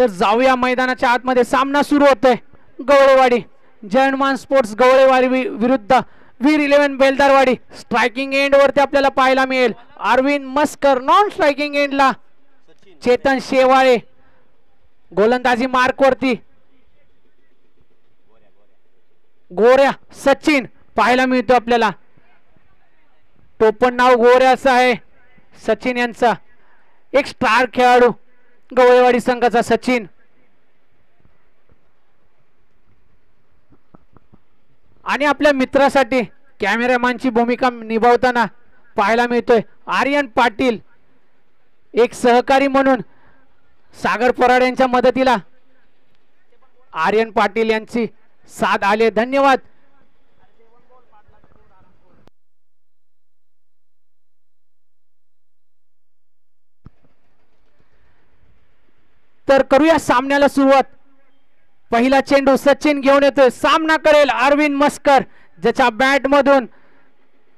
तर जाऊया मैदानाच्या आतमध्ये. सामना सुरू होतोय. गवळेवाडी जयमान स्पोर्ट्स गवळेवाडी विरुद्ध वीर 11 बेलदारवाडी. स्ट्रायकिंग एंड वरती आपल्याला पाहायला मिळेल अरविंद मस्कर. नॉन स्ट्रायकिंग एंडला चेतन शेवाळे. गोलंदाजी मार्क वरती गोऱ्या सचिन पाहायला मिळतो आपल्याला. टोपण नाव गोऱ्याचं आहे सचिन यांचा. एक स्टार खेळाडू गवळेवाडी संघाचा सचिन. आणि आपल्या मित्रासाठी कॅमेरामॅनची भूमिका निभावताना पाहायला मिळतोय आर्यन पाटील. एक सहकारी म्हणून सागर पराड यांच्या मदतीला आर्यन पाटील यांची साथ आले. धन्यवाद. तर करूया सामन्याला सुरुवात. पहिला चेंडू सचिन घेऊन येतोय. सामना करेल अरविंद मस्कर ज्याच्या बॅट मधून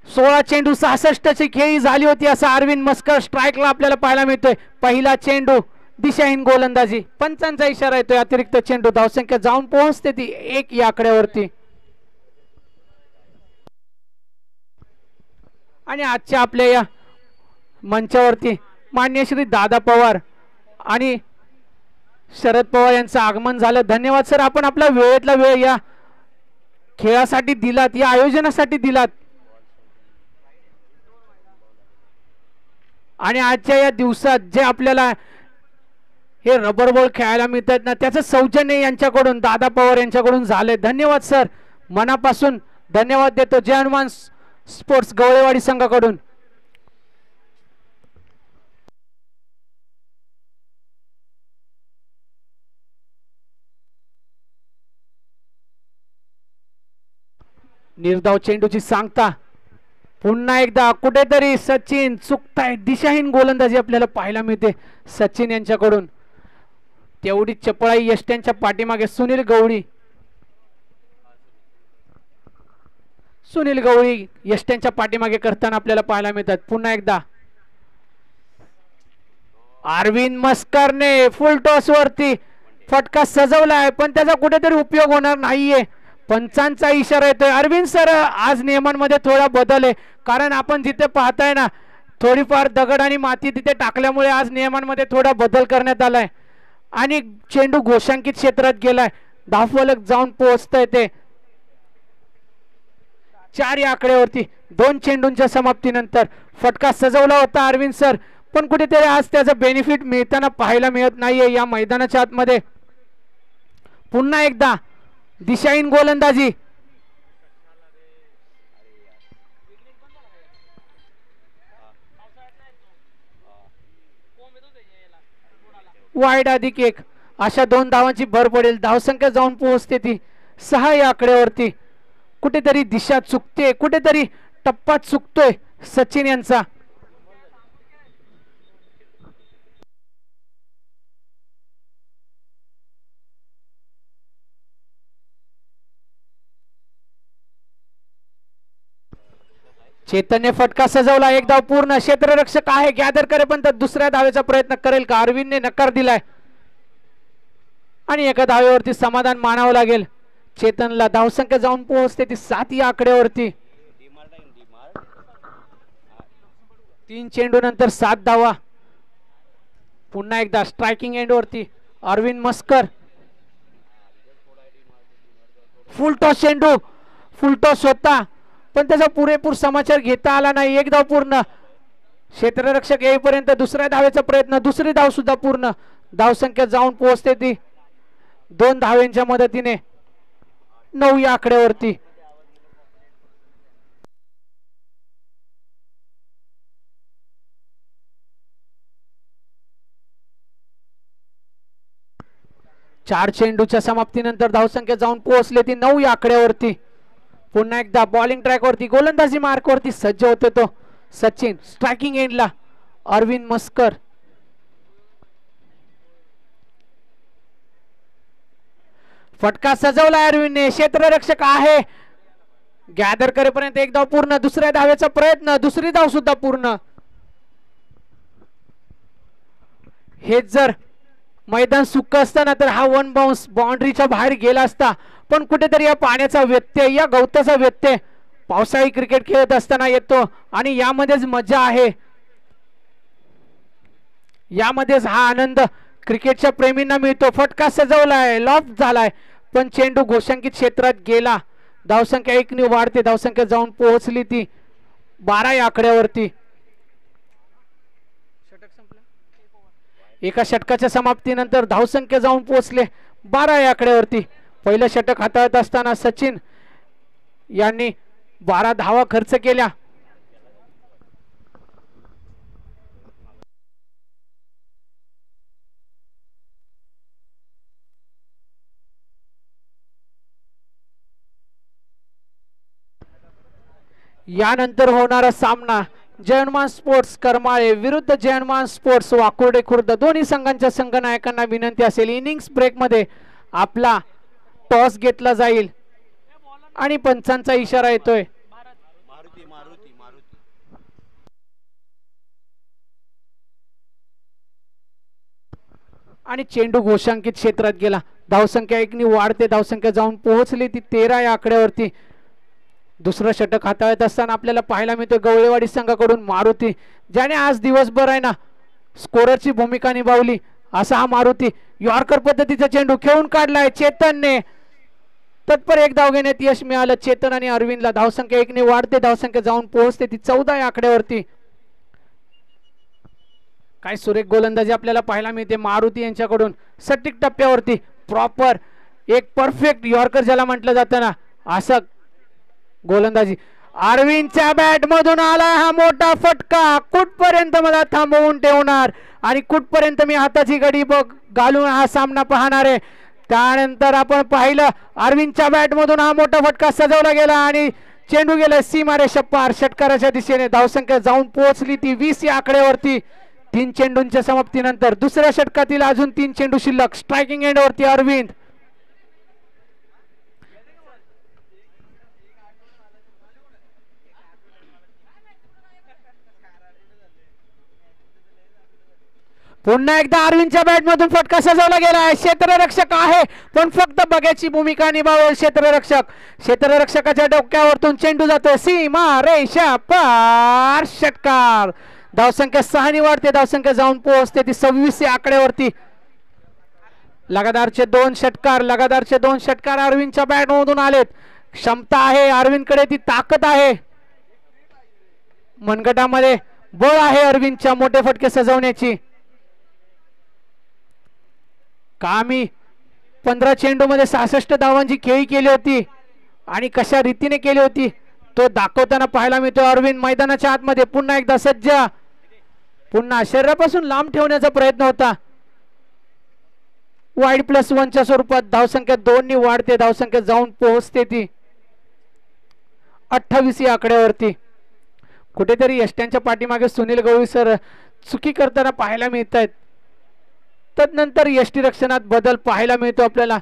16 चेंडू 66 ची खेळी झाली होती असा अरविंद मस्कर स्ट्राईकला आपल्याला पाहायला मिळतोय. पहिला चेंडू दिशाहीन गोलंदाजी. पंचांचा इशारा येतोय. अतिरिक्त चेंडू. धावसंख्या जाऊन पोहोचते ती 1 या आकड्यावरती. आणि आजच्या आपल्या या मंचावरती मान्य श्री दादा पवार आणि शरद पवार यांचं आगमन झालं. धन्यवाद सर. आपण आपला वेळेतला वेळ या खेळासाठी दिलात, या आयोजनासाठी दिलात. आणि आजच्या या दिवसात जे आपल्याला हे रबर बॉल खेळायला मिळतात ना त्याचं सौजन्य यांच्याकडून दादा पवार यांच्याकडून झाले. धन्यवाद सर. मनापासून धन्यवाद देतो जय हनुमान स्पोर्ट्स गवळेवाडी संघाकडून. निर्धाव चेंडूची सांगता. पुन्हा एकदा कुठेतरी सचिन चुकताय. दिशाहीन गोलंदाजी आपल्याला पाहायला मिळते सचिन यांच्याकडून. तेवढी चपळाई यष्ट्यांच्या पाठीमागे सुनील गवळी यष्ट्यांच्या पाठीमागे करताना आपल्याला पाहायला मिळतात. पुन्हा एकदा अरविंद मस्करने फुल टॉस वरती फटका सजवलाय पण त्याचा कुठेतरी उपयोग होणार नाहीये. पंचांचा इशारा येतोय. अरविंद सर आज नियमांमध्ये थोडा बदल आहे. कारण आपण जिथे पाहताय ना थोडीफार दगड आणि माती तिथे टाकल्यामुळे आज नियमांमध्ये थोडा बदल करण्यात आलाय आणि चेंडू घोषांकित क्षेत्रात गेलाय. धावफलक जाऊन पोहोचतंय ते 4 या आकड्यावरती. 2 चेंडूंच्या समाप्तीनंतर फटका सजवला होता अरविंद सर पण कुठेतरी आज त्याचा बेनिफिट मिळताना पाहायला मिळत नाहीये या मैदानाच्या आतमध्ये. पुन्हा एकदा दिशाहीन गोलंदाजी. वाईड +1 अशा 2 धावांची भर पडेल. धावसंख्या जाऊन पोहोचते ती 6 या आकड्यावरती. कुठेतरी दिशा चुकते, कुठेतरी टप्पा चुकतोय सचिन यांचा. चेतनने फटका सजवला. 1 धाव पूर्ण. क्षेत्ररक्षक आहे गॅदर करेपर्यंत दुसऱ्या धावेचा प्रयत्न करेल का? अरविंदने नकार दिलाय आणि एका धावेवरती समाधान मानावं लागेल चेतनला. धावसंख्या जाऊन पोहोचते ती 7 या आकड्यावरती. 3 चेंडू नंतर 7 धावा. पुन्हा एकदा स्ट्रायकिंग एंड वरती अरविंद मस्कर. फुल टॉस चेंडू. फुल टॉस होता पण त्याचा पुरेपूर समाचार घेता आला नाही. 1 धाव पूर्ण. क्षेत्ररक्षक येईपर्यंत दुसऱ्या धावेचा प्रयत्न. दुसरी धाव सुद्धा पूर्ण. धावसंख्या जाऊन पोहोचते ती 2 धावेंच्या मदतीने 9 या आकड्यावरती. चार चेंडूच्या समाप्तीनंतर धावसंख्या जाऊन पोहोचले ती 9 या आकड्यावरती. पुन्हा एकदा बॉलिंग ट्रॅक वरती गोलंदाजी मार्क वरती सज्ज होते तो सचिन. स्ट्रायकिंग एंडला अरविंद मस्कर. फटका सजवला अरविंदने. क्षेत्ररक्षक आहे गॅदर करेपर्यंत 1 धाव पूर्ण. दुसऱ्या धावेचा प्रयत्न. दुसरी धाव सुद्धा पूर्ण. हेच जर मैदान सुक्क असताना तर हा वन बाउन्स बाउंड्रीच्या बाहेर गेला असता, पण कुठेतरी या पाण्याचा व्यत्यय, या गवताचा व्यत्यय पावसाळी क्रिकेट खेळत असताना येतो आणि यामध्येच मजा आहे, यामध्येच हा आनंद क्रिकेटच्या प्रेमींना मिळतो. फटका सजवलाय, लॉफ्ट झालाय, पण चेंडू घोषांकित क्षेत्रात गेला. धावसंख्या 1 ने वाढते, धावसंख्या जाऊन पोहोचली ती 12 या आकड्यावरती. एका षटकाच्या समाप्तीनंतर धावसंख्या जाऊन पोहोचले 12 या आकड्यावरती. पहिलं षटक हाताळत असताना सचिन यांनी 12 धावा खर्च केल्या. यानंतर होणारा सामना जयमान स्पोर्ट्स करमाळे विरुद्ध जयमान स्पोर्ट्स वाकुर्डे खुर्द. दोन्ही संघांच्या संघनायकांना विनंती असेल, इनिंग्स ब्रेक मध्ये आपला टॉस घेतला जाईल आणि पंचांचा इशारा येतोय. आणि चेंडू घोषांकित क्षेत्रात गेला. धावसंख्या 1 ने वाढते, धावसंख्या जाऊन पोहोचली ती 13 या आकड्यावरती. दुसरं षटक हाताळत असताना आपल्याला पाहायला मिळतं गवळेवाडी संघाकडून मारुती, ज्याने आज दिवसभर आहे ना स्कोररची भूमिका निभावली. असा हा मारुती यॉर्कर पद्धतीचा चेंडू खेळून काढलाय चेतनने. तत्पर एक धाव घेण्यात यश मिळालं चेतन आणि अरविंदला. धावसंख्या 1 ने वाढते, धावसंख्या जाऊन पोहोचते ती 14 या आकड्यावरती. काय सुरेख गोलंदाजी आपल्याला पाहायला मिळते मारुती यांच्याकडून. सटीक टप्प्यावरती प्रॉपर एक परफेक्ट यॉर्कर ज्याला म्हटलं जातं ना, असं गोलंदाजी. अरविंदच्या बॅट मधून आला हा मोठा फटका. कुठपर्यंत मला थांबवून ठेवणार आणि कुठपर्यंत मी हाताची घडी घालून हा सामना पाहणार आहे. त्यानंतर आपण पाहिलं अरविंदच्या बॅट मधून हा मोठा फटका सजवला गेला आणि चेंडू गेला सीमारेषा पार षटकाराच्या दिशेने. धावसंख्या जाऊन पोहोचली ती 20 या आकड्यावरती. 3 चेंडूंच्या समाप्तीनंतर दुसऱ्या षटकातील अजून 3 चेंडू शिल्लक. स्ट्रायकिंग एंड वरती अरविंद. पुन्हा एकदा अरविंदच्या बॅट मधून फटका सजवला गेला आहे. क्षेत्ररक्षक आहे पण फक्त बघ्याची भूमिका निभावेल क्षेत्ररक्षक. क्षेत्ररक्षकाच्या डोक्यावरतून चेंडू जातो सीमा रेषा पार. षटकार. धावसंख्या 6 ने वाढते, धावसंख्या जाऊन पोहोचते ती 26 या आकड्यावरती. लगातारचे 2 षटकार, लगातारचे 2 षटकार अरविंदच्या बॅट मधून आलेत. क्षमता आहे अरविंदकडे, ती ताकद आहे, मनगटामध्ये बळ आहे अरविंदच्या मोठे फटके सजवण्याची. कामी 15 चेंडू मध्ये 66 धावांची खेळी केली होती आणि कशा रीतीने केली होती तो दाखवताना पाहायला मिळतो अरविंद. मैदानाच्या आतमध्ये पुन्हा एकदा सज्ज, पुन्हा शरीरापासून लांब ठेवण्याचा प्रयत्न होता. वाईड +1 च्या स्वरूपात धावसंख्या 2 ने वाढते, धावसंख्या जाऊन पोहोचते ती 28 या आकड्यावरती. कुठेतरी यष्ट्यांच्या पाठीमागे सुनील गवळी सर चुकी करताना पाहायला मिळत आहेत. तदनंतर यष्टीरक्षणात बदल पाहायला मिळतो आपल्याला.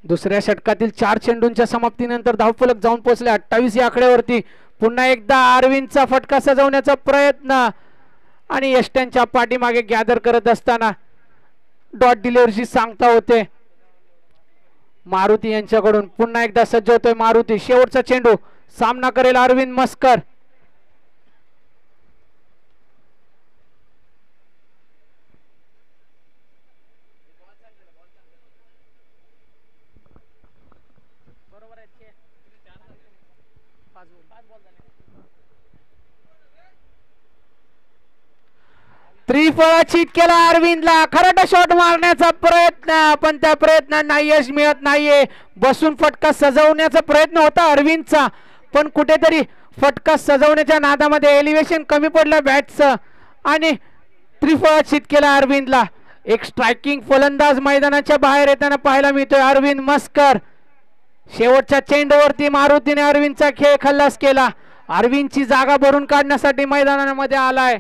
दुसऱ्या षटकातील 4 चेंडूंच्या समाप्तीनंतर धावफलक जाऊन पोहोचले 28 या आकड्यावरती. पुन्हा एकदा अरविंदचा फटका सजवण्याचा प्रयत्न आणि यष्ट्यांच्या पाठीमागे गॅदर करत असताना डॉट डिलिव्हरीची सांगता होते मारुती यांच्याकडून. पुन्हा एकदा सज्ज होतोय मारुती. शेवटचा चेंडू सामना करेल अरविंद मस्कर. त्रिफळाचीत केला अरविंदला. खराटा शॉट मारण्याचा प्रयत्न पण त्या प्रयत्नांना यश मिळत नाहीये. बसून फटका सजवण्याचा प्रयत्न होता अरविंदचा पण कुठेतरी फटका सजवण्याच्या नादामध्ये एलिव्हेशन कमी पडलं बॅटचं आणि त्रिफळाचीत केला अरविंदला. एक स्ट्रायकिंग फलंदाज मैदानाच्या बाहेर येताना पाहायला मिळतोय अरविंद मस्कर. शेवटच्या चेंडूवरती मारुतीने अरविंदचा खेळ खल्लास केला. अरविंदची जागा भरून काढण्यासाठी मैदानामध्ये आलाय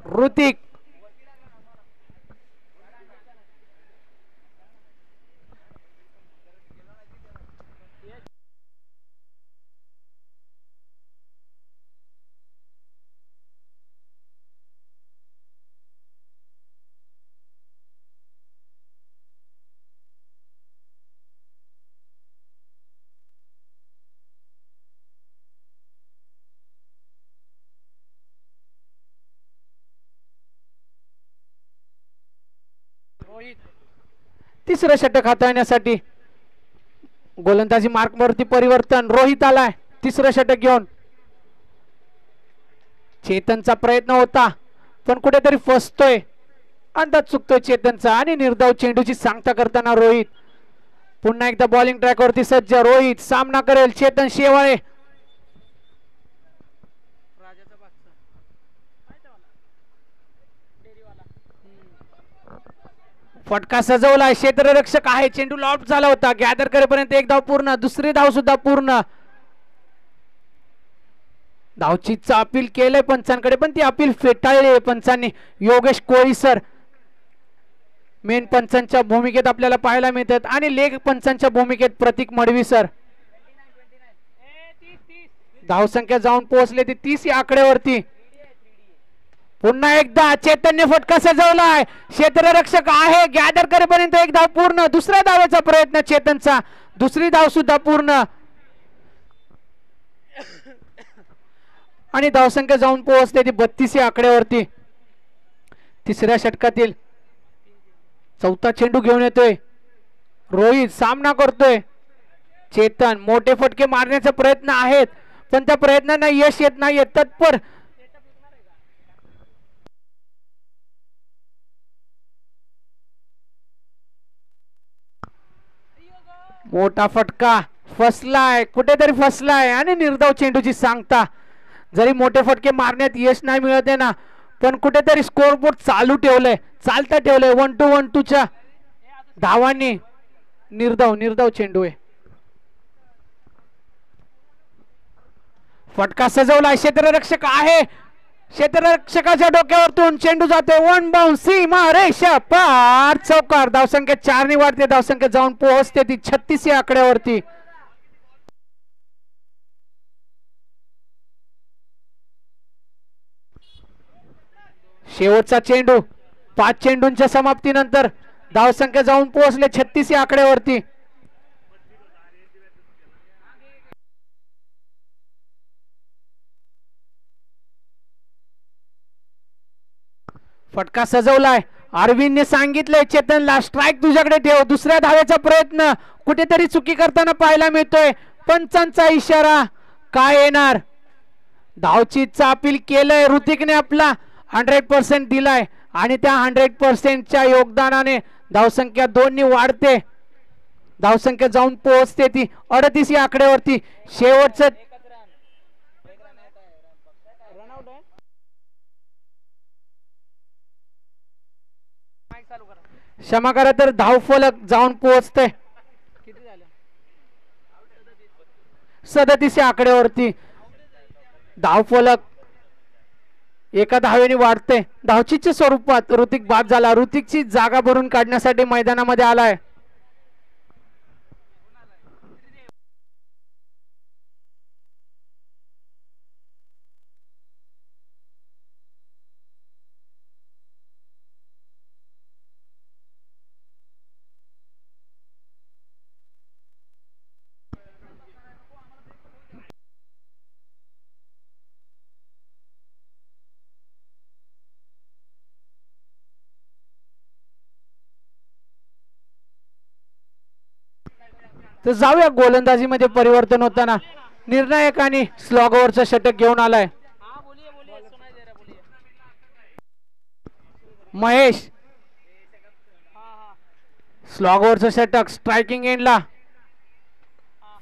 ऋतिक. तिसरं षटक हाताळण्यासाठी गोलंदाजी मार्कवरती परिवर्तन. रोहित आलाय तिसरं षटक घेऊन. चेतनचा प्रयत्न होता पण कुठेतरी फसतोय, अंदाज चुकतोय चेतनचा आणि निर्धाव चेंडूची सांगता करताना रोहित पुन्हा एकदा बॉलिंग ट्रॅक वरती सज्ज. रोहित सामना करेल चेतन शेवाळे. फटका सजवलाय, क्षेत्ररक्षक आहे, चेंडू लॉफ्ट झाला होता, गॅदर करेपर्यंत एक धाव पूर्ण, दुसरी धाव सुद्धा पूर्ण. धावचीचं अपील केलंय पंचांकडे पण ती अपील फेटाळली पंचांनी. योगेश कोळी सर मेन पंचांच्या भूमिकेत आपल्याला पाहायला मिळतात आणि लेग पंचांच्या भूमिकेत प्रतीक मडवी सर. धावसंख्या जाऊन पोहोचले ती 30 या आकड्यावरती. पुन्हा एकदा चैतन्य फटका सजवलाय, क्षेत्ररक्षक आहे, गॅदर करेपर्यंत एक धाव पूर्ण, दुसऱ्या धावेचा प्रयत्न चेतनचा, दुसरी धाव सुद्धा पूर्ण आणि धावसंख्या जाऊन पोहोचते ती 32 या आकड्यावरती. तिसऱ्या षटकातील चौथा चेंडू घेऊन येतोय रोहित, सामना करतोय चेतन. मोठे फटके मारण्याचा प्रयत्न आहेत पण त्या प्रयत्नांना यश येत नाहीये. तत्पर मोठा फटका फसलाय, कुठेतरी फसलाय आणि निर्धाव चेंडूची सांगता. जरी मोठे फटके मारण्यात यश नाही मिळत आहे ना पण कुठेतरी स्कोरबोर्ड चालू ठेवलंय, चालता ठेवलंय. 1-2 च्या धावांनी निर्धाव चेंडू आहे. फटका सजवलाय, क्षेत्ररक्षक आहे, क्षेत्ररक्षकाच्या डोक्यावरतून चेंडू जातोय, वन बाउन्स, सीमा रेषा पार, चौकार. धावसंख्या 4 ने वाढते, धावसंख्या जाऊन पोहोचते ती 36 या आकड्यावरती. शेवटचा चेंडू 5 चेंडूंच्या समाप्तीनंतर धावसंख्या जाऊन पोहोचले 36 या आकड्यावरती. फटका सजवलाय, अरविंदने सांगितलंय चेतनला स्ट्राइक तुझ्याकडे ठेव. दुसऱ्या धावेचा प्रयत्न कुठेतरी चुकी करताना पाहायला मिळतोय. पंचांचा इशारा काय येणार? धावचीचा अपील केलंय ऋतिकने, आपला 100% दिलाय आणि त्या 100%च्या योगदानाने धावसंख्या 2 ने वाढते. धावसंख्या जाऊन पोहोचते ती 38 या आकड्यावरती. शेवटचं क्षमा करा तर धावफलक जाऊन पोहोचते 37 या आकड्यावरती. धावफलक एका धावेने वाढते. धावचीच्या स्वरूपात ऋतिक बाद झाला. ऋतिकची जागा भरून काढण्यासाठी मैदानामध्ये आलाय. तर जाऊया गोलंदाजीमध्ये परिवर्तन होताना निर्णायक आणि स्लॉगवरचं षटक घेऊन आलाय महेश. स्लॉगवरचं षटक स्ट्रायकिंग एंडला.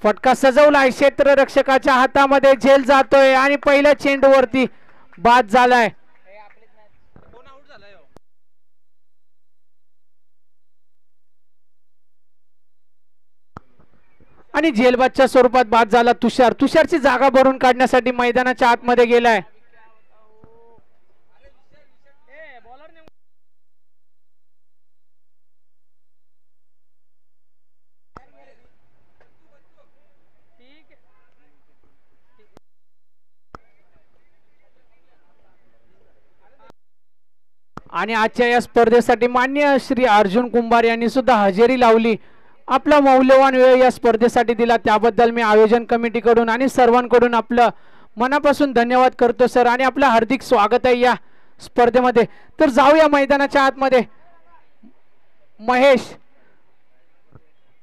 फटका सजवलाय, क्षेत्ररक्षकाच्या हातामध्ये झेल जातोय आणि पहिल्या चेंडूवरती बाद झालाय. आणि झेलबादच्या स्वरूपात बाद झाला तुषार. तुषारची जागा भरून काढण्यासाठी मैदानाच्या आतमध्ये गेलाय. आणि आजच्या या स्पर्धेसाठी मान्य श्री अर्जुन कुंभार यांनी सुद्धा हजेरी लावली, आपला मौल्यवान वेळ या स्पर्धेसाठी दिला. त्याबद्दल मी आयोजन कमिटीकडून आणि सर्वांकडून आपलं मनापासून धन्यवाद करतो सर आणि आपलं हार्दिक स्वागत आहे या स्पर्धेमध्ये. तर जाऊया मैदानाच्या आतमध्ये. महेश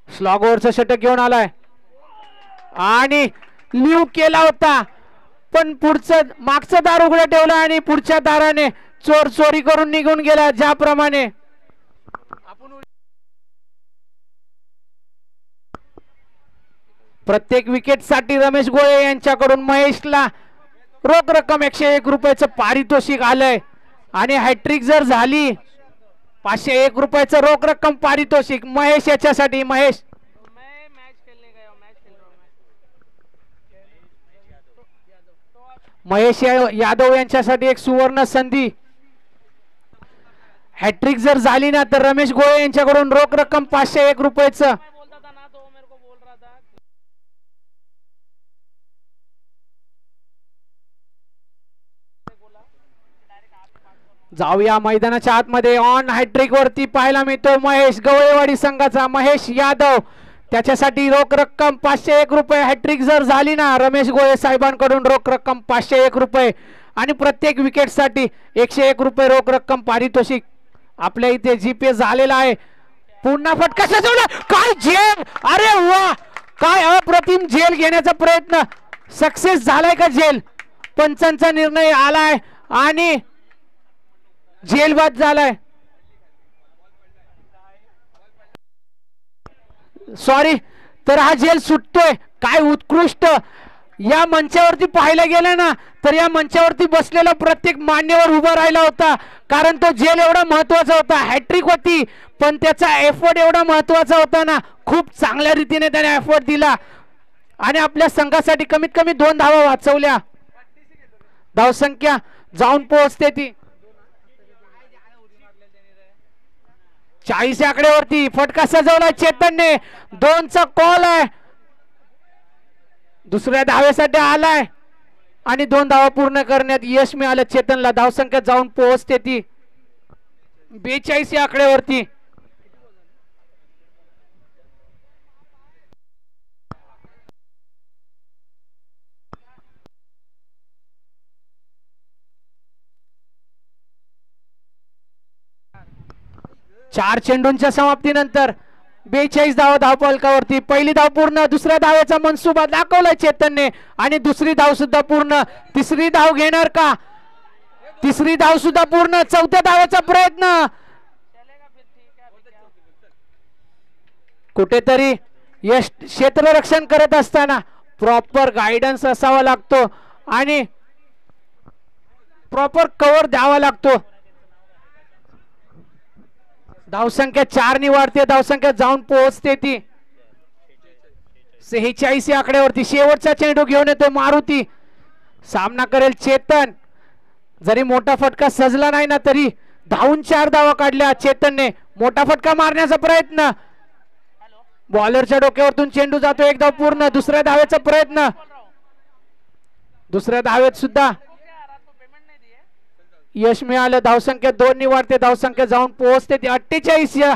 स्लॉग ओव्हरचं षटक घेऊन आलाय आणि लिव केला होता, पण पुढचं मागचं दार उघडं ठेवलं आणि पुढच्या दाराने चोर चोरी करून निघून गेला. ज्याप्रमाणे प्रत्येक विकेट साठी रमेश गोळे यांच्याकडून महेशला रोख रक्कम 101 रुपयाचं पारितोषिक आलंय आणि हॅट्रिक जर झाली 501 रुपयाचं रोख रक्कम पारितोषिक महेश याच्यासाठी. महेश यादव यांच्यासाठी एक सुवर्ण संधी. हॅट्रिक जर झाली ना तर रमेश गोळे यांच्याकडून रोख रक्कम 501 रुपयाचं. जाऊया मैदानाच्या आतमध्ये. ऑन हॅट्रिक वरती पाहायला मिळतो महेश गवळेवाडी संघाचा महेश यादव, त्याच्यासाठी रोख रक्कम 501 रुपये. हॅट्रिक जर झाली ना रमेश गोळे साहेबांकडून रोख रक्कम 501 रुपये आणि प्रत्येक विकेट साठी 101 रुपये रोख रक्कम पारितोषिक. आपल्या इथे जीपे झालेला आहे. पुन्हा फटका सजवला, काय झेल, अरे वा, काय अप्रतिम झेल घेण्याचा प्रयत्न सक्सेस झालाय का झेल. पंचांचा निर्णय आलाय आणि झेल बाद झालाय. सॉरी, तर हा झेल सुटतोय. काय उत्कृष्ट. या मंचावरती पाहायला गेलं ना तर या मंचावरती बसलेला प्रत्येक मान्यवर उभा राहिला होता, कारण तो झेल एवढा महत्वाचा होता. हॅट्रिक होती पण त्याचा एफर्ट एवढा महत्वाचा होता ना. खूप चांगल्या रीतीने त्याने एफर्ट दिला आणि आपल्या संघासाठी कमीत कमी 2 धावा वाचवल्या. धावसंख्या जाऊन पोहोचते ती 40 आकड्यावरती. फटका सजवला चेतनने, 2चा कॉल आहे. दुसऱ्या धावेसाठी आलाय आणि 2 धावा पूर्ण करण्यात यश मिळालं चेतनला. धावसंख्या जाऊन पोहोचते ती 42 आकड्यावरती. चार चेंडूंच्या समाप्तीनंतर 42 धावा धावफलकावरती. पहिली धाव पूर्ण. दुसऱ्या धावेचा मनसुबा दाखवलाय चेतनने आणि दुसरी धाव सुद्धा पूर्ण. तिसरी धाव घेणार का? तिसरी धाव सुद्धा पूर्ण. चौथ्या धावेचा प्रयत्न. कुठेतरी यश क्षेत्ररक्षण करत असताना प्रॉपर गायडन्स असावा लागतो आणि प्रॉपर कव्हर द्यावा लागतो. धावसंख्या 4 नि वाढते. धावसंख्या जाऊन पोहोचते ती 46 आकड्यावरती. शेवटचा चेंडू घेऊन येतो मारुती. सामना करेल चेतन. जरी मोठा फटका सजला नाही ना तरी धावून 4 धावा काढल्या चेतनने. मोठा फटका मारण्याचा प्रयत्न. बॉलरच्या डोक्यावरतून चेंडू जातो. 1 धाव पूर्ण. दुसऱ्या धावेचा प्रयत्न. दुसऱ्या धावेत सुद्धा यश मिळालं. धावसंख्या 2 नि वाढते. धावसंख्या जाऊन पोहोचते ती 48.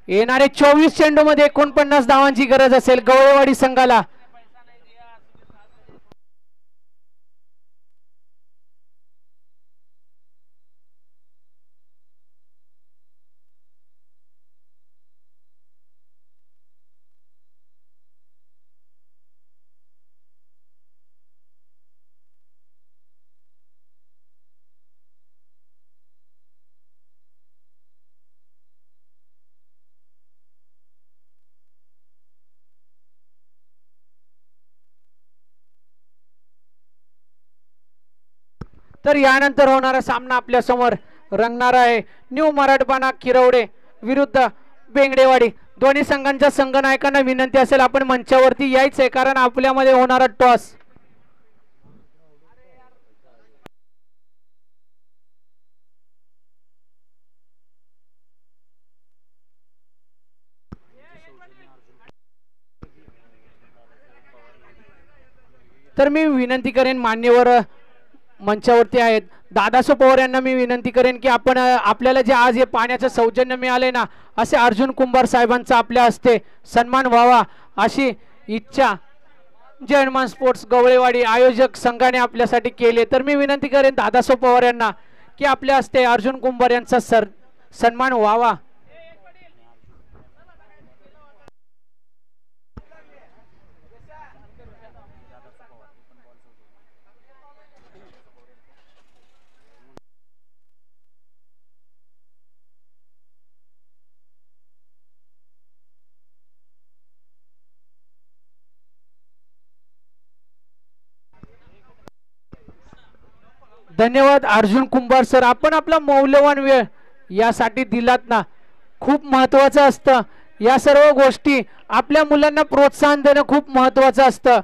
येणारे 24 चेंडू मध्ये 49 धावांची गरज असेल गवळेवाडी संघाला. तर यानंतर होणारा सामना आपल्या समोर रंगणार आहे. न्यू मराठवाडा किरवडे विरुद्ध बेंगडेवाडी. दोन्ही संघांच्या संघनायकांना विनंती असेल आपण मंचावरती यायचंय, कारण आपल्यामध्ये होणारा टॉस. तर मी विनंती करेन मान्यवर मंचावरती आहेत दादासो पवार यांना मी विनंती करेन की आपण आपल्याला जे आज हे पाण्याचं सौजन्य मिळाले ना, असे अर्जुन कुंभार साहेबांचा आपल्या हस्ते सन्मान व्हावा अशी इच्छा जय हनुमान स्पोर्ट्स गवळेवाडी आयोजक संघाने आपल्यासाठी केले. तर मी विनंती करेन दादासो पवार यांना की आपल्या हस्ते अर्जुन कुंभार यांचा सन्मान व्हावा. धन्यवाद अर्जुन कुंभार सर, आपण आपला मौल्यवान वेळ यासाठी दिलात ना, खूप महत्त्वाचं असतं. या सर्व गोष्टी आपल्या मुलांना प्रोत्साहन देणं खूप महत्त्वाचं असतं.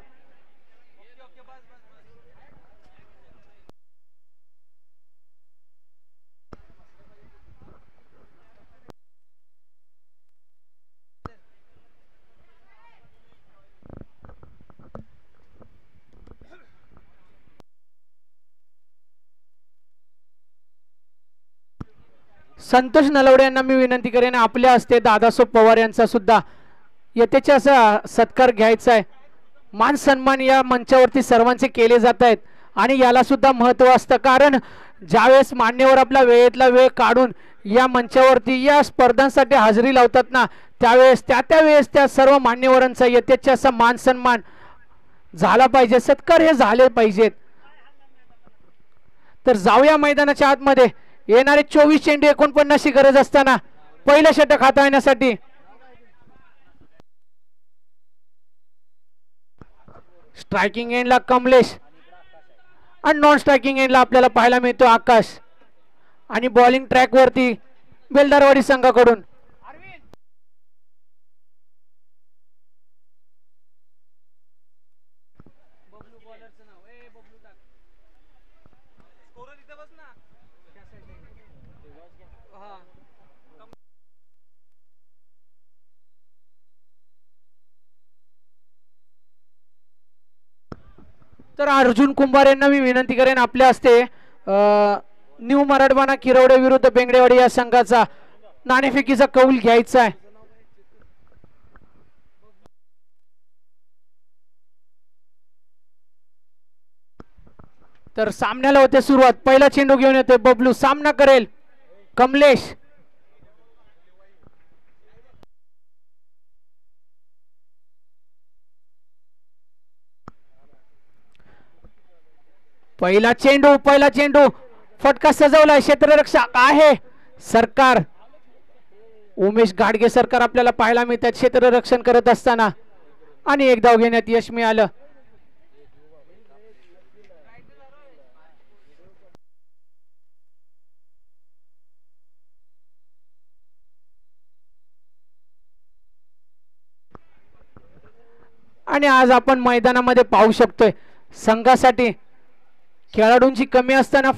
संतोष नलवडे यांना मी विनंती करेन आपल्या हस्ते दादासाहेब पवार यांचा सुद्धा यथेचा असा सत्कार घ्यायचा आहे. मान सन्मान या मंचावरती सर्वांचे केले जात आहेत आणि याला सुद्धा महत्त्व असतं, कारण ज्यावेळेस मान्यवर आपला वेळेतला वेळ काढून या मंचावरती या स्पर्धांसाठी हजेरी लावतात ना, त्यावेळेस त्यावेळेस त्या सर्व मान्यवरांचा यथेचा असा मान सन्मान झाला पाहिजे, सत्कार हे झाले पाहिजेत. तर जाऊया मैदानाच्या आतमध्ये. येणारे 24 चेंडू 49 ची गरज असताना पहिलं षटक हाताळण्यासाठी स्ट्रायकिंग एंडला कमलेश आणि नॉन स्ट्रायकिंग एंडला आपल्याला पाहायला मिळतो आकाश. आणि बॉलिंग ट्रॅक वरती बेलदारवाडी संघाकडून तर अर्जुन कुंभार यांना मी विनंती करेन आपल्या हस्ते न्यू मराठवाडा किरवडे विरुद्ध बेंगडेवाडी या संघाचा नाणेफेकीचा कौल घ्यायचा आहे. तर सामन्याला होते सुरुवात. पहिला चेंडू घेऊन येतोय बबलू, सामना करेल कमलेश. पहिला चेंडू फटका सजवलाय. क्षेत्ररक्षक आहे सरकार, उमेश घाडगे सरकार आपल्याला पाहायला मिळतात क्षेत्ररक्षण करत असताना, आणि एक धाव घेण्यात यश मिळालं. आणि आज आपण मैदानामध्ये पाहू शकतोय संघासाठी खेळाडूंची कमी असताना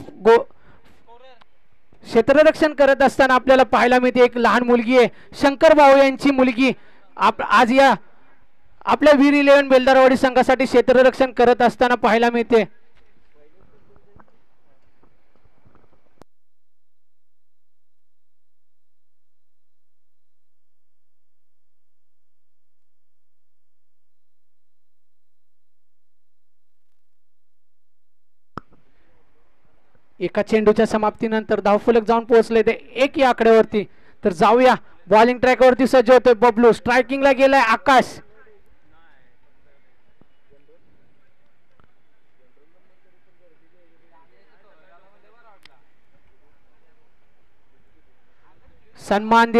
क्षेत्ररक्षण करत असताना आपल्याला पाहायला मिळते एक लहान मुलगी आहे, शंकर भाऊ यांची मुलगी आज या आपल्या वीर 11 बेलदारवाडी संघासाठी क्षेत्ररक्षण करत असताना पाहायला मिळते. एका चेंडूच्या समाप्तीनंतर धावफलक जाऊन पोहोचले ते 1 या आकड्यावरती. तर जाऊया बॉलिंग ट्रॅकवरती सज्ज होतोय बबलू, स्ट्रायकिंगला गेलाय आकाश. सन्मान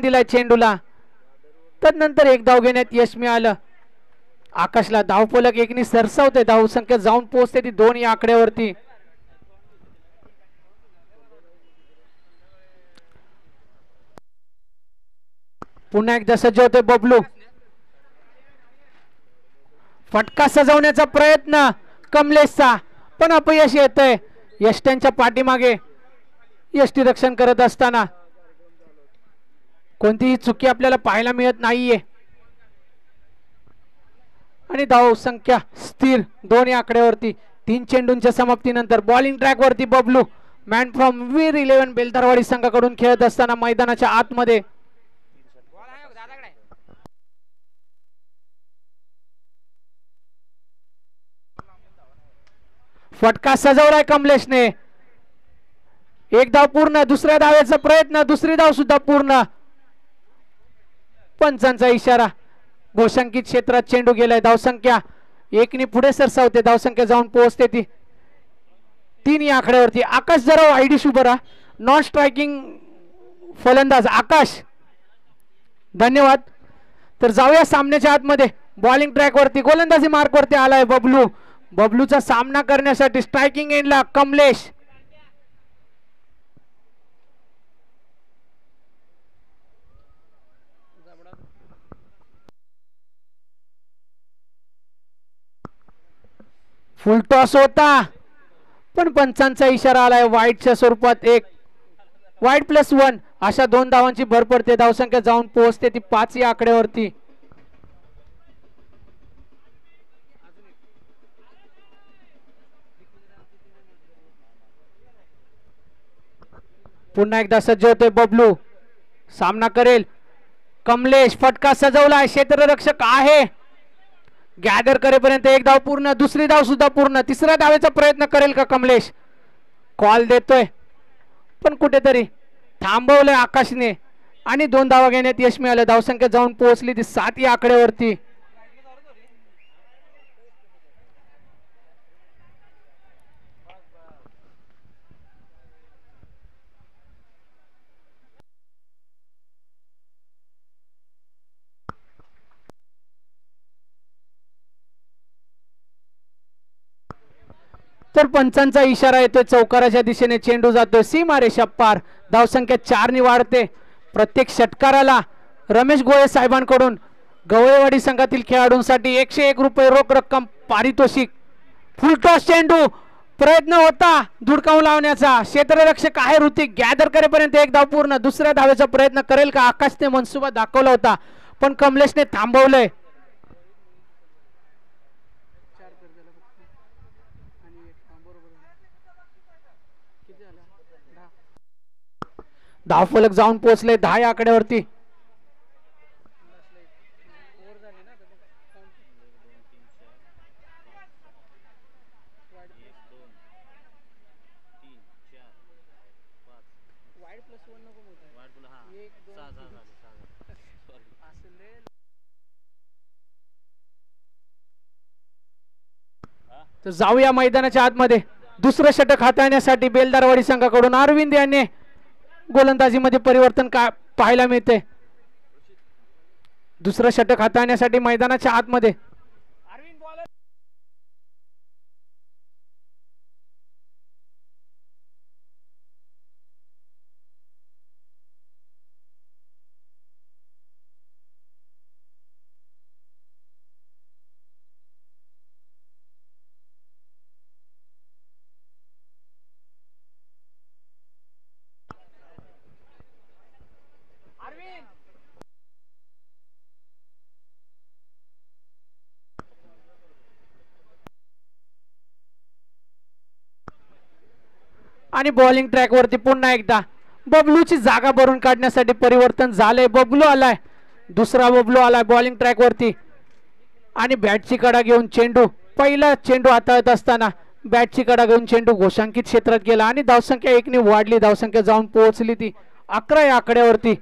दिलाय चेंडूला. तदनंतर एक धाव घेण्यात यश मिळालं आकाशला. धावफलक 1 ने सरसावते, धावसंख्या जाऊन पोहोचते ती 2 या आकड्यावरती. पुन्हा एकदा सज्ज होते बबलू, फटका सजवण्याचा प्रयत्न कमलेशचा, पण अपयश येतंय. यष्ट्यांच्या पाठीमागे यष्टी रक्षण करत असताना कोणतीही चुकी आपल्याला पाहायला मिळत नाहीये. आणि धाव संख्या स्थिर 2 या आकड्यावरती. 3 चेंडूंच्या समाप्तीनंतर बॉलिंग ट्रॅक वरती बबलू मॅन फ्रॉम वीर 11 बेलदरवाडी संघाकडून खेळत असताना मैदानाच्या आतमध्ये फटका सजवलाय कमलेशने. एक धाव पूर्ण. दुसऱ्या धावेचा प्रयत्न. दुसरी धाव सुद्धा पूर्ण. पंचांचा इशारा. घोषांकित क्षेत्रात चेंडू गेलाय. धावसंख्या 1 ने पुढे सरसावते. धावसंख्या जाऊन पोहोचते ती 3 या आकड्यावरती. आकाश जरा आयडी शुभरा नॉन स्ट्रायकिंग फलंदाज आकाश, धन्यवाद. तर जाऊया सामन्याच्या आतमध्ये. बॉलिंग ट्रॅक वरती गोलंदाजी मार्क वरती आलाय बबलू. बबलूचा सामना करण्यासाठी स्ट्रायकिंग एंडला कमलेश. फुल टॉस होता पण पंचांचा इशारा आलाय. वाईटच्या स्वरूपात एक वाईट +1 अशा 2 धावांची भर पडते. धावसंख्या जाऊन पोहोचते ती 5 या आकड्यावरती. पुन्हा एकदा सज्ज होतोय बबलू. सामना करेल कमलेश. फटका सजवलाय. क्षेत्ररक्षक आहे. गॅदर करेपर्यंत एक धाव पूर्ण. दुसरी धाव सुद्धा पूर्ण. तिसऱ्या धावेचा प्रयत्न करेल का कमलेश. कॉल देतोय पण कुठेतरी थांबवलंय आकाशने आणि 2 धावा घेण्यात यश मिळालं. धावसंख्या जाऊन पोहोचली ती 7 या आकड्यावरती. तर पंचांचा इशारा येतोय. चौकाराच्या दिशेने चेंडू जातोय. सीमारेषा पार. धावसंख्या 4 ने वाढते. प्रत्येक षटकाराला रमेश गोळे साहेबांकडून गवळेवाडी संघातील खेळाडूंसाठी 101 रुपये रोख रक्कम पारितोषिक. फुलटॉस चेंडू. प्रयत्न होता धुडकावून लावण्याचा. क्षेत्ररक्षक आहे ऋतिक. गॅदर करेपर्यंत एक धाव पूर्ण. दुसऱ्या धावेचा प्रयत्न करेल का. आकाशने मनसुबा दाखवला होता पण कमलेशने थांबवलंय. धावफलक जाऊन पोहोचले 10 या आकड्यावरती. तर जाऊया मैदानाच्या आतमध्ये. दुसरं षटक हाताळण्यासाठी बेलदारवाडी संघाकडून अरविंद यांनी गोलंदाजीमध्ये परिवर्तन पाहायला मिळते. दुसरं षटक हाताळण्यासाठी मैदानाच्या आतमध्ये आणि बॉलिंग ट्रॅक वरती पुन्हा एकदा बबलूची जागा भरून काढण्यासाठी परिवर्तन झाले. बबलू आलाय. दुसरा बबलू आलाय बॉलिंग ट्रॅक वरती आणि बॅटची कडा घेऊन चेंडू. पहिला चेंडू हाताळत असताना बॅटची कडा घेऊन चेंडू घोषांकित क्षेत्रात गेला आणि धावसंख्या 1 ने वाढली. धावसंख्या जाऊन पोहोचली ती 11 या आकड्यावरती.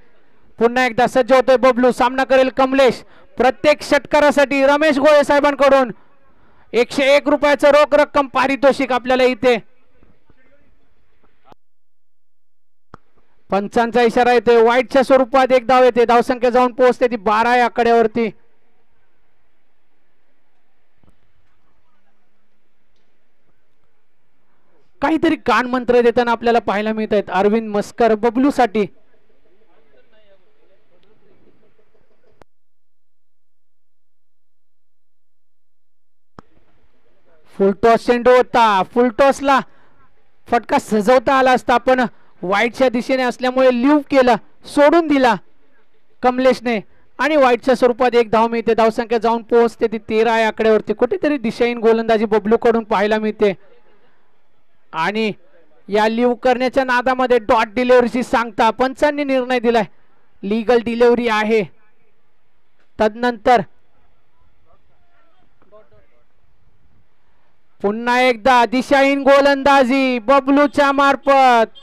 पुन्हा एकदा सज्ज होतोय बबलू. सामना करेल कमलेश. प्रत्येक षटकारासाठी रमेश गोळे साहेबांकडून 101 रुपयाचं रोख रक्कम पारितोषिक आपल्याला इथे. पंचांचा इशारा येतोय. वाईटच्या स्वरूपात एक धाव येते. धावसंख्या जाऊन पोहोचते ती 12 या आकड्यावरती. काहीतरी कान मंत्र देताना आपल्याला पाहायला मिळत आहेत अरविंद मस्कर बबलू साठी. फुलटॉस चेंडू होता. फुलटॉसला फटका सजवता आला असता पण वाईटच्या दिशेने असल्यामुळे लिव्ह केला. सोडून दिला कमलेशने आणि वाईटच्या स्वरूपात एक धाव मिळते. धावसंख्या जाऊन पोहोचते ती 13 या आकड्यावरती. कुठेतरी दिशाहीन गोलंदाजी बबलू कडून पाहायला मिळते आणि या लिव्ह करण्याच्या नादामध्ये डॉट डिलिव्हरीची सांगता पंचांनी निर्णय दिलाय. लीगल डिलिव्हरी आहे. तदनंतर पुन्हा एकदा दिशाहीन गोलंदाजी बबलूच्या मार्फत.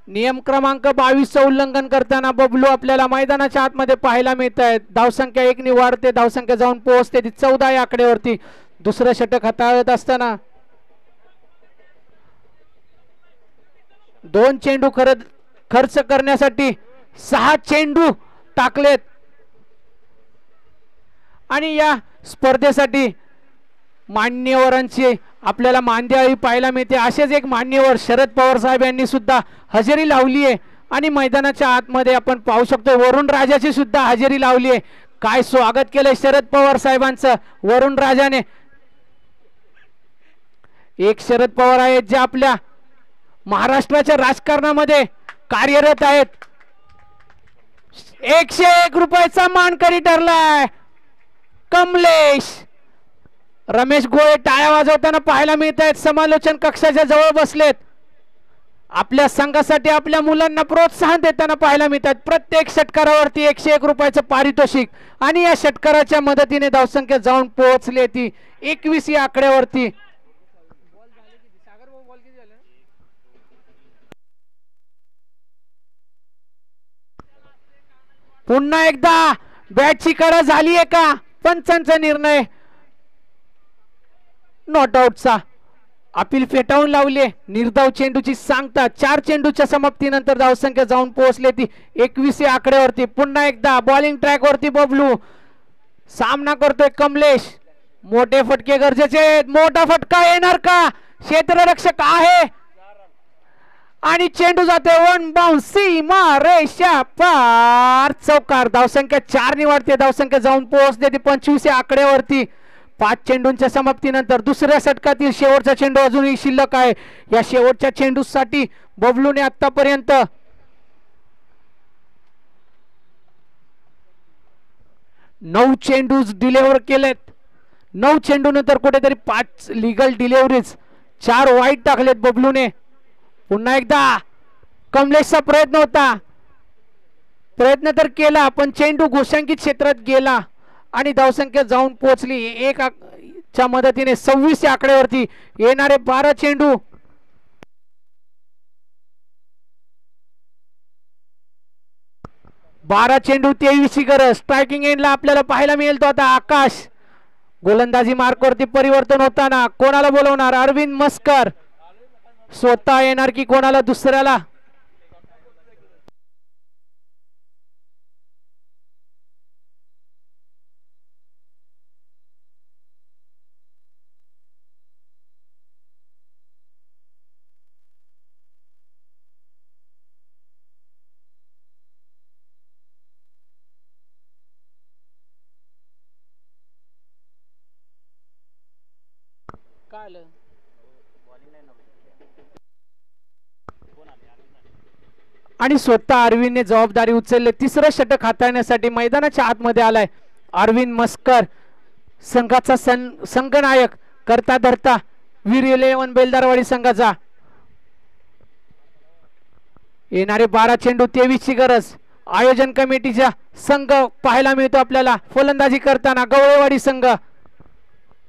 नियम क्रमांक 22 उल्लंघन करताना बबलू आपल्याला मैदानाच्या आतमध्ये पाहायला मिळत आहेत. धावसंख्या 1 ने वाढते. धावसंख्या जाऊन पोहोचते ती 14 या आकड्यावरती. दुसरं षटक हाताळत असताना 2 चेंडू खर्च करण्यासाठी 6 चेंडू टाकलेत आणि या स्पर्धेसाठी मान्यवरांची आपल्याला मांदियाळी पाहायला मिळते. असेच एक मान्यवर शरद पवार साहेब यांनी सुद्धा हजेरी लावली आहे आणि मैदानाच्या आतमध्ये आपण पाहू शकतो वरुण राजाची सुद्धा हजेरी लावली आहे. काय स्वागत केलंय शरद पवार साहेबांचं वरुण राजाने. एक शरद पवार आहेत जे आपल्या महाराष्ट्राच्या राजकारणामध्ये कार्यरत आहेत. 101 रुपयाचा मानकरी ठरलाय कमलेश. रमेश गोळे टाळ्या वाजवताना पाहायला मिळत आहेत. समालोचन कक्षाच्या जवळ बसलेत. आपल्या संघासाठी आपल्या मुलांना प्रोत्साहन देताना पाहायला मिळतात. प्रत्येक षटकारावरती 101 रुपयाचं पारितोषिक आणि या षटकाराच्या मदतीने धावसंख्या जाऊन पोहोचली ती 21 या आकड्यावरती. पुन्हा एकदा बॅटची कडा झाली आहे का? पंचांचा निर्णय नॉट आउटचा. अपील फेटाळून लावले. निर्धाव चेंडूची सांगता 4 चेंडूच्या समाप्तीनंतर धावसंख्या जाऊन पोहोचली ती 21 या आकड्यावरती. पुन्हा एकदा बॉलिंग ट्रॅक वरती बबलू. सामना करतोय कमलेश. मोठे फटके गरजेचे आहेत. मोठा फटका येणार का? क्षेत्ररक्षक आहे आणि चेंडू जाते वन बाउंस सीमा रेषा पार. चौकार. धावसंख्या 4 ने वाढते. धावसंख्या जाऊन पोहोचते ती 25 या आकड्यावरती. 5 चेंडूंच्या समाप्तीनंतर दुसऱ्या षटकातील शेवटचा चेंडू अजूनही शिल्लक आहे. या शेवटच्या चेंडूसाठी बबलूने आतापर्यंत 9 चेंडू डिलिव्हर केलेत. 9 चेंडू नंतर कुठेतरी 5 लीगल डिलिव्हरीज, 4 वाईट टाकलेत बबलूने. पुन्हा एकदा कमलेशचा प्रयत्न होता. प्रयत्न तर केला पण चेंडू घोषांकित क्षेत्रात गेला आणि धावसंख्या जाऊन पोहोचली 1 च्या मदतीने 26 या आकड्यावरती. येणारे 12 चेंडू बारा चेंडू 23 ची गरज. स्ट्रायकिंग एंडला आपल्याला पाहायला मिळेल तो आता आकाश. गोलंदाजी मार्कवरती परिवर्तन होताना कोणाला बोलवणार? अरविंद मस्कर स्वतः येणार की कोणाला दुसऱ्याला? आणि स्वतः अरविंदने जबाबदारी उचलली. तिसरं षटक हाताळण्यासाठी मैदानाच्या आतमध्ये आलाय अरविंद मस्कर. संघाचा संघनायक करता धरता वीर 11 बेलदारवाडी संघाचा. येणारे 12 चेंडू 23 ची गरज. आयोजन कमिटीचा संघ पाहायला मिळतो आपल्याला फलंदाजी करताना गवळेवाडी संघ.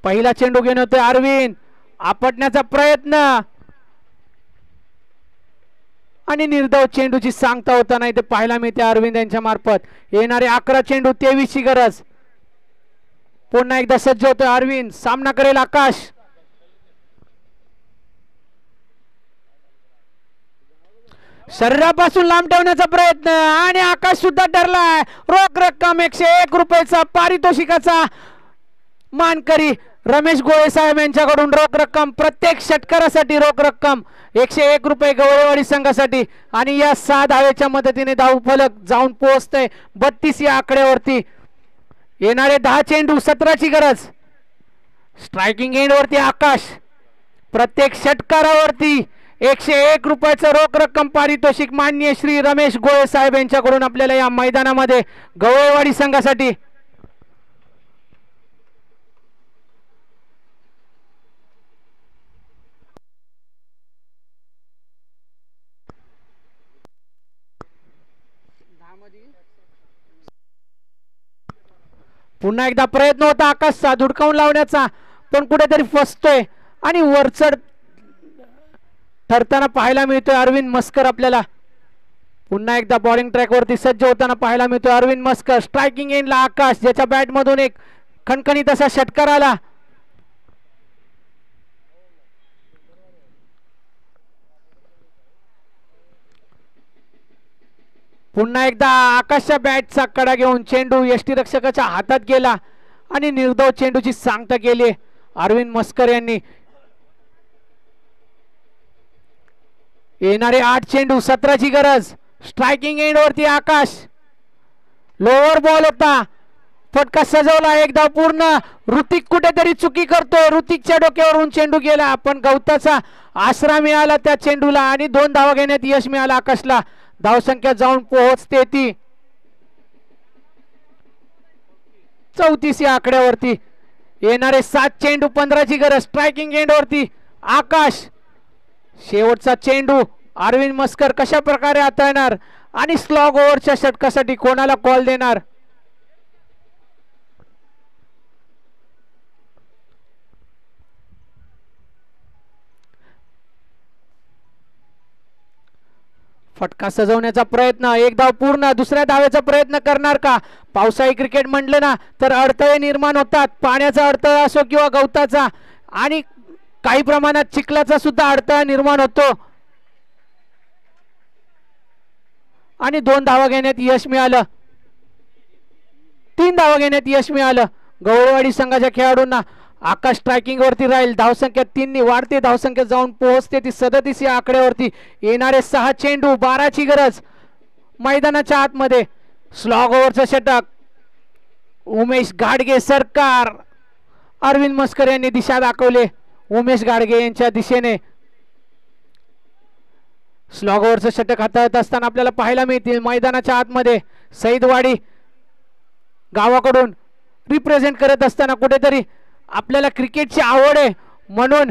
पहिला चेंडू घेऊन होते अरविंद. आपटण्याचा प्रयत्न आणि निर्धाव चेंडूची सांगता होताना इथे पाहायला मिळते अरविंद यांच्या मार्फत. येणारे 11 चेंडू 23 ची गरज. पुन्हा एकदा सज्ज होतोय अरविंद. सामना करेल आकाश. शरीरापासून लांब ठेवण्याचा प्रयत्न आणि आकाश सुद्धा ठरलाय. रोख रक्कम 101 रुपयाचा पारितोषिकाचा मानकरी रमेश गोळे साहेब यांच्याकडून रोख रक्कम. प्रत्येक षटकारासाठी रोख रक्कम 101 रुपये गवळेवाडी संघासाठी. आणि या 6 धावेच्या मदतीने धावफलक जाऊन पोहोचतंय 32 या आकड्यावरती. येणारे 10 चेंडू 17 ची गरज. स्ट्रायकिंग एंड वरती आकाश. प्रत्येक षटकारावरती 101 रुपयाचं रोख रक्कम पारितोषिक माननीय श्री रमेश गोळे साहेब यांच्याकडून आपल्याला या मैदानामध्ये गवळवाडी संघासाठी. पुन्हा एकदा प्रयत्न होता आकाशचा धुडकावून लावण्याचा, पण कुठेतरी फसतोय आणि वरचढ ठरताना पाहायला मिळतोय अरविंद मस्कर आपल्याला. पुन्हा एकदा बॉलिंग ट्रॅक वरती सज्ज होताना पाहायला मिळतोय अरविंद मस्कर. स्ट्रायकिंग एंडला आकाश, ज्याच्या बॅट मधून एक खणखणीत असा षटकार आला. पुन्हा एकदा आकाशच्या बॅटचा कडा घेऊन चेंडू यष्टीरक्षकाच्या हातात गेला आणि निर्धाव चेंडूची सांगता केली अरविंद मस्कर यांनी. येणारे 8 चेंडू 17ची गरज. स्ट्रायकिंग एंड वरती आकाश. लोअर बॉल होता, फटका सजवला, एक धाव पूर्ण. ऋतिक कुठेतरी चुकी करतोय, ऋतिकच्या डोक्यावरून चेंडू गेला, पण गवताचा आसरा मिळाला त्या चेंडूला आणि 2 धावा घेण्यात यश मिळालं आकाशला. धावसंख्या जाऊन पोहोचते ती 34 या आकड्यावरती. येणारे 7 चेंडू 15ची गरज. स्ट्रायकिंग एंड वरती आकाश. शेवटचा चेंडू अरविंद मस्कर कशा प्रकारे हाताळणार आणि स्लॉग ओव्हरच्या षटकासाठी कोणाला कॉल देणार. फटका सजवण्याचा प्रयत्न, एक धाव पूर्ण. दुसऱ्या धावेचा प्रयत्न करणार का. पावसाळी क्रिकेट म्हटलं ना तर अडथळे निर्माण होतात, पाण्याचा अडथळा असो किंवा गवताचा, आणि काही प्रमाणात चिखलाचा सुद्धा अडथळा निर्माण होतो. आणि 2 धावा घेण्यात यश मिळालं, 3 धावा घेण्यात यश मिळालं गवळवाडी संघाच्या खेळाडूंना. आकाश स्ट्रायकिंग वरती राहील. धावसंख्या 3 नी वाढते, धावसंख्या जाऊन पोहोचते ती 37 या आकड्यावरती. येणारे 6 चेंडू 12ची गरज मैदानाच्या आतमध्ये. स्लॉग ओव्हरचं षटक. उमेश गाडगे सरकार. अरविंद मस्कर यांनी दिशा दाखवले उमेश गाडगे यांच्या दिशेने. स्लॉग ओव्हरचं षटक हाताळत असताना आपल्याला पाहायला मिळतील मैदानाच्या आतमध्ये सईदवाडी गावाकडून रिप्रेझेंट करत असताना कुठेतरी आपल्याला क्रिकेटची आवड आहे म्हणून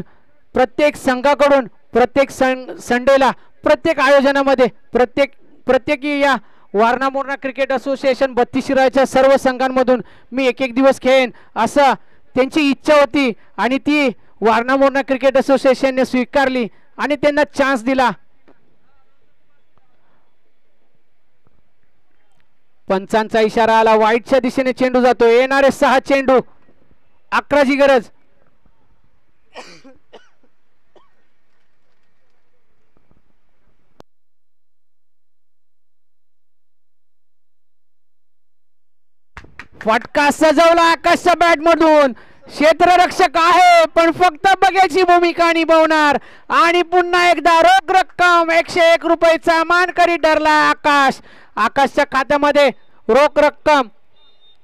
प्रत्येक संघाकडून प्रत्येक संडेला प्रत्येक आयोजनामध्ये प्रत्येकी या वारणा मोरणा क्रिकेट असोसिएशन 32 शिराळ्याच्या सर्व संघांमधून मी एक दिवस खेळेन असं त्यांची इच्छा होती आणि ती वारणा मोरणा क्रिकेट असोसिएशनने स्वीकारली आणि त्यांना चान्स दिला. पंचांचा इशारा आला, वाईटच्या दिशेने चेंडू जातो. येणारे 6 चेंडू 11ची गरज. फटका सजवला आकाशच्या बॅट मधून. क्षेत्ररक्षक आहे पण फक्त बघ्याची भूमिका निभावणार आणि पुन्हा एकदा रोख रक्कम 101 रुपयाचा मानकरी ठरला आकाश. आकाशच्या खात्यामध्ये रोख रक्कम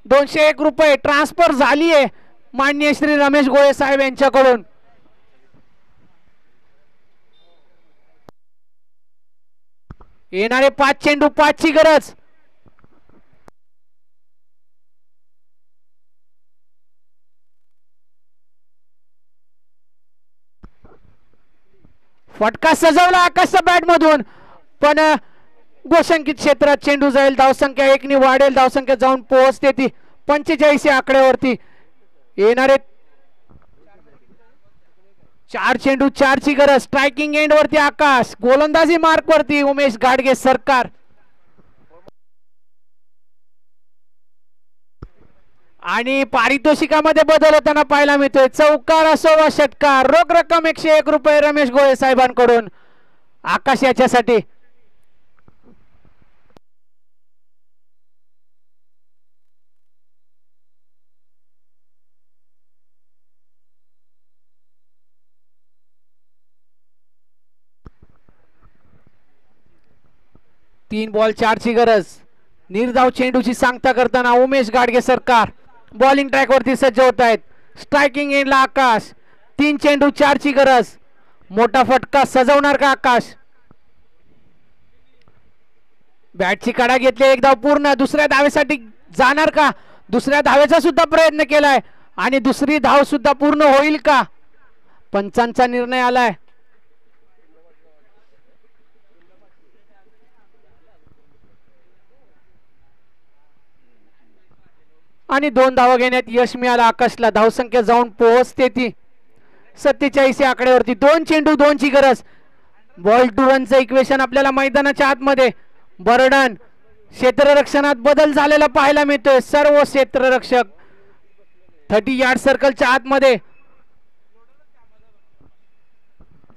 201 रुपये ट्रान्सफर झाली आहे माननीय श्री रमेश गोळे साहेब यांच्याकडून. येणारे 5 चेंडू 5ची गरज. फटका सजवला आकाशच्या बॅट मधून पण गोशंकित क्षेत्रात चेंडू जाईल. धावसंख्या 1 नी वाढेल, धावसंख्या जाऊन पोहोचते ती 45 या आकड्यावरती. येणारे 4 चेंडू 4ची गरज. स्ट्रायकिंग एंड वरती आकाश. गोलंदाजी मार्क वरती उमेश गाडगे सरकार. आणि पारितोषिकामध्ये बदल होताना पाहायला मिळतोय. चौकार असो वा षटकार, रोख रक्कम 101 रुपये रमेश गोळे साहेबांकडून आकाश याच्यासाठी. तीन बॉल 4ची गरज. निर्धाव चेंडूची सांगता करताना उमेश गाडगे सरकार बॉलिंग ट्रॅक वरती सज्ज होत आहेत. स्ट्रायकिंग एंडला आकाश. 3 चेंडू 4ची गरज. मोठा फटका सजवणार का आकाश? बॅटची कडा घेतली, एक धाव पूर्ण. दुसऱ्या धावेसाठी जाणार का? दुसऱ्या धावेचा सुद्धा प्रयत्न केलाय आणि दुसरी धाव सुद्धा पूर्ण होईल का? पंचांचा निर्णय आलाय. आणि 2 धावा घेण्यात यश मिळालं आकाशला. धावसंख्या जाऊन पोहोचते ती 47 या आकड्यावरती. 2 चेंडू 2 ची गरज. बॉल टू रनचं इक्वेशन आपल्याला मैदानाच्या आतमध्ये. बर्डन क्षेत्ररक्षणात बदल झालेला पाहायला मिळतोय. सर्व क्षेत्ररक्षक 30 यार्ड सर्कलच्या आतमध्ये.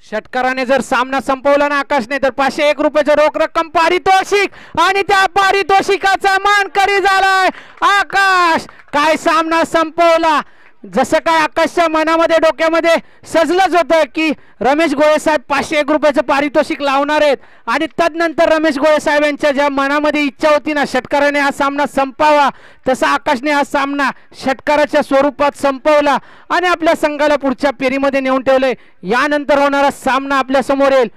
षटकाराने जर सामना संपवला ना आकाशने तर 501 रुपयाची रोख रक्कम पारितोषिक आणि त्या पारितोषिकाचा मानकरी झालाय आकाश. काय सामना संपवला. जसं काय आकाशच्या मनामध्ये डोक्यामध्ये सजलंच होतं की रमेश गोळे साहेब 501 रुपयाचं पारितोषिक लावणार आहेत आणि तदनंतर रमेश गोळे साहेब यांच्या ज्या मनामध्ये इच्छा होती ना षटकाराने हा सामना संपावा, तसा आकाशने हा सामना षटकाराच्या स्वरूपात संपवला आणि आपल्या संघाला पुढच्या फेरीमध्ये नेऊन ठेवले. यानंतर होणारा सामना आपल्या समोर येईल